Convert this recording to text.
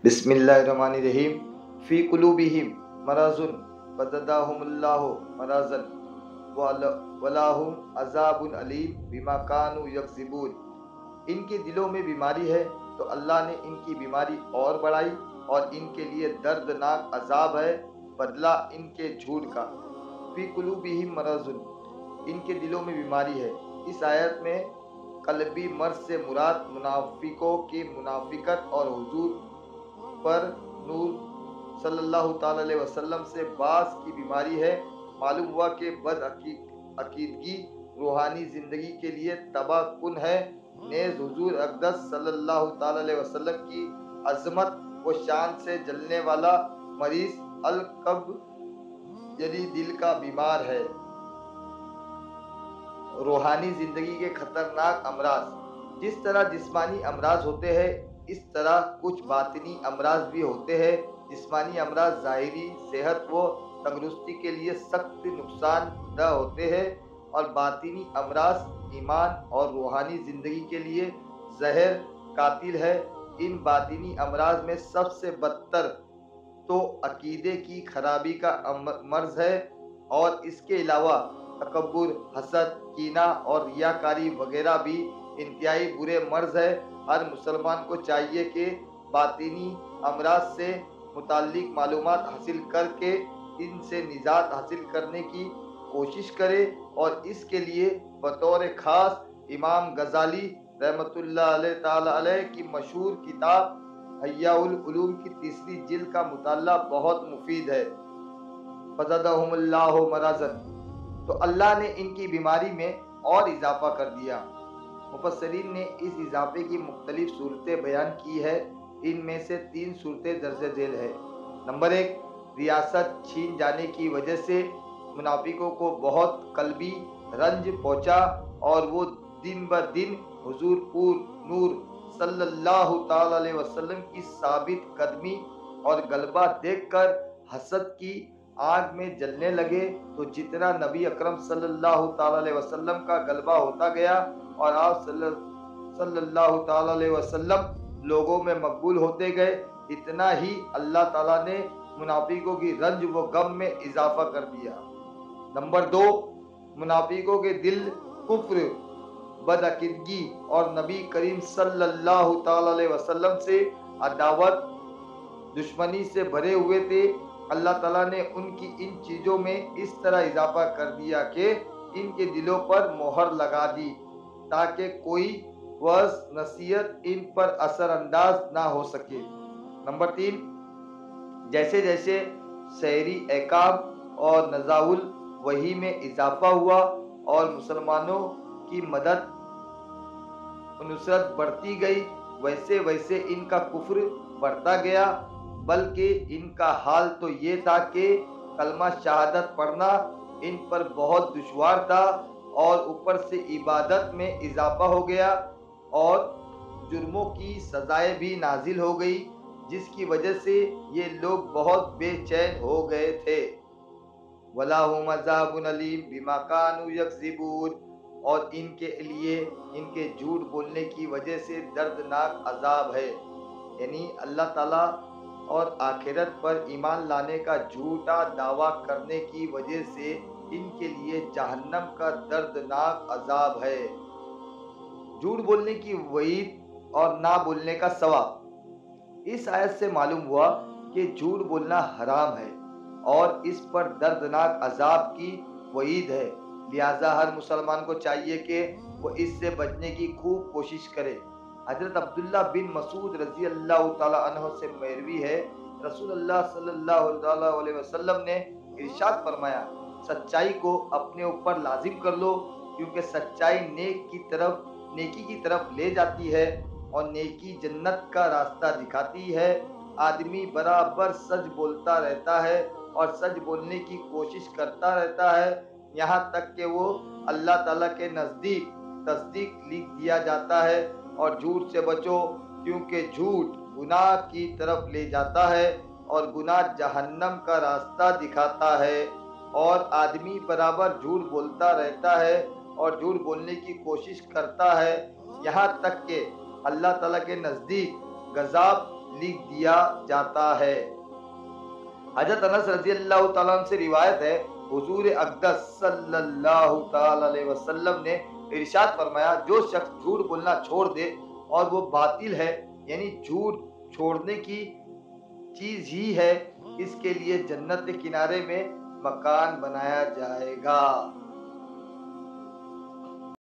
بسم اللہ الرحمن الرحیم فی قلوبہم مرض فزادہم اللہ مرضا ولہم عذاب علیم بما کانوا یکذبون۔ ان کے دلوں میں بیماری ہے تو اللہ نے ان کی بیماری اور بڑھائی اور ان کے لیے دردناک عذاب ہے بدلہ ان کے جھوٹ کا۔ فی قلوبہم مرض، ان کے دلوں میں بیماری ہے۔ اس آیت میں قلبی مرض سے مراد منافقوں کی منافقت اور حضور پر نور صلی اللہ تعالی علیہ وسلم سے بعض کی بیماری ہے۔ معلوم ہوا کہ بد عقیدگی روحانی زندگی کے لیے تباہ کن ہے۔ نیز حضور اقدس صلی اللہ تعالی علیہ وسلم کی عظمت و شان سے جلنے والا مریض القلب یعنی دل کا بیمار ہے۔ روحانی زندگی کے خطرناک امراض، جس طرح جسمانی امراض ہوتے ہیں اس طرح کچھ باطنی امراض بھی ہوتے ہیں۔ جسمانی امراض ظاہری صحت و تندرستی کے لیے سخت نقصان دہ ہوتے ہیں اور باطنی امراض ایمان اور روحانی زندگی کے لیے زہر قاتل ہے۔ ان باطنی امراض میں سب سے بدتر تو عقیدے کی خرابی کا مرض ہے، اور اس کے علاوہ تکبر، حسد، کینہ اور ریاکاری وغیرہ بھی انتہائی برے مرض ہے۔ ہر مسلمان کو چاہیے کہ باطنی امراض سے متعلق معلومات حاصل کر کے ان سے نجات حاصل کرنے کی کوشش کرے، اور اس کے لیے بطور خاص امام غزالی رحمۃ اللہ تعالی کی مشہور کتاب احیاء العلوم کی تیسری جلد کا مطالعہ بہت مفید ہے۔ فزادہم اللہ مرضا، تو اللہ نے ان کی بیماری میں اور اضافہ کر دیا۔ مفسرین نے اس اضافے کی مختلف صورتیں بیان کی ہے۔ ان میں سے 3 صورتیں درج ذیل ہے۔ نمبر 1، ریاست چھین جانے کی وجہ سے منافقوں کو بہت قلبی رنج پہنچا اور وہ دن بدن حضور پور نور صلی اللہ تعالی علیہ وسلم کی ثابت قدمی اور غلبہ دیکھ کر حسد کی آگ میں جلنے لگے۔ تو جتنا نبی اکرم صلی اللہ تعالی علیہ وسلم کا غلبہ ہوتا گیا اور آپ صلی اللہ تعالی علیہ وسلم لوگوں میں مقبول ہوتے گئے، اتنا ہی اللہ تعالیٰ نے منافقوں کی رنج و غم میں اضافہ کر دیا۔ نمبر 2، منافقوں کے دل کفر، بدعقیدگی اور نبی کریم صلی اللہ تعالی علیہ وسلم سے عداوت، دشمنی سے بھرے ہوئے تھے۔ اللہ تعالیٰ نے ان کی ان چیزوں میں اس طرح اضافہ کر دیا کہ ان کے دلوں پر مہر لگا دی تاکہ کوئی وعظ نصیحت ان پر اثر انداز نہ ہو سکے۔ نمبر 3، جیسے جیسے شہری احکام اور نزول وحی میں اضافہ ہوا اور مسلمانوں کی مدد و نصرت بڑھتی گئی، ویسے ویسے ان کا کفر بڑھتا گیا، بلکہ ان کا حال تو یہ تھا کہ کلمہ شہادت پڑھنا ان پر بہت دشوار تھا، اور اوپر سے عبادت میں اضافہ ہو گیا اور جرموں کی سزائیں بھی نازل ہو گئی، جس کی وجہ سے یہ لوگ بہت بے چین ہو گئے تھے۔ وَلَهُمْ عَذَابٌ عَلِيمٌ بِمَا كَانُوا يَكْذِبُونَ، اور ان کے لیے ان کے جھوٹ بولنے کی وجہ سے دردناک عذاب ہے، یعنی اللہ تعالیٰ اور آخرت پر ایمان لانے کا جھوٹا دعویٰ کرنے کی وجہ سے ان کے لیے جہنم کا دردناک عذاب ہے۔ جھوٹ بولنے کی وعید اور نہ بولنے کا ثواب۔ اس آیت سے معلوم ہوا کہ جھوٹ بولنا حرام ہے اور اس پر دردناک عذاب کی وعید ہے، لہٰذا ہر مسلمان کو چاہیے کہ وہ اس سے بچنے کی خوب کوشش کرے۔ حضرت عبداللہ بن مسعود رضی اللہ تعالیٰ عنہ سے مروی ہے، رسول اللہ صلی اللہ علیہ وسلم نے ارشاد فرمایا، سچائی کو اپنے اوپر لازم کر لو، کیونکہ سچائی نیکی کی طرف لے جاتی ہے اور نیکی جنت کا راستہ دکھاتی ہے۔ آدمی برابر سچ بولتا رہتا ہے اور سچ بولنے کی کوشش کرتا رہتا ہے، یہاں تک کہ وہ اللہ تعالیٰ کے نزدیک تصدیق لکھ دیا جاتا ہے۔ اور جھوٹ سے بچو، کیونکہ جھوٹ گناہ کی طرف لے جاتا ہے اور گناہ جہنم کا راستہ دکھاتا ہے، اور آدمی برابر جھوٹ بولتا رہتا ہے اور جھوٹ بولنے کی کوشش کرتا ہے، یہاں تک کہ اللہ تعالیٰ کے نزدیک غضب لکھ دیا جاتا ہے۔ حضرت انس رضی اللہ تعالیٰ عنہ سے روایت ہے، حضور اقدس صلی اللہ تعالیٰ علیہ وسلم نے ارشاد فرمایا، جو شخص جھوٹ بولنا چھوڑ دے اور وہ باطل ہے، یعنی جھوٹ چھوڑنے کی چیز ہی ہے، اس کے لیے جنت کے کنارے میں مکان بنایا جائے گا۔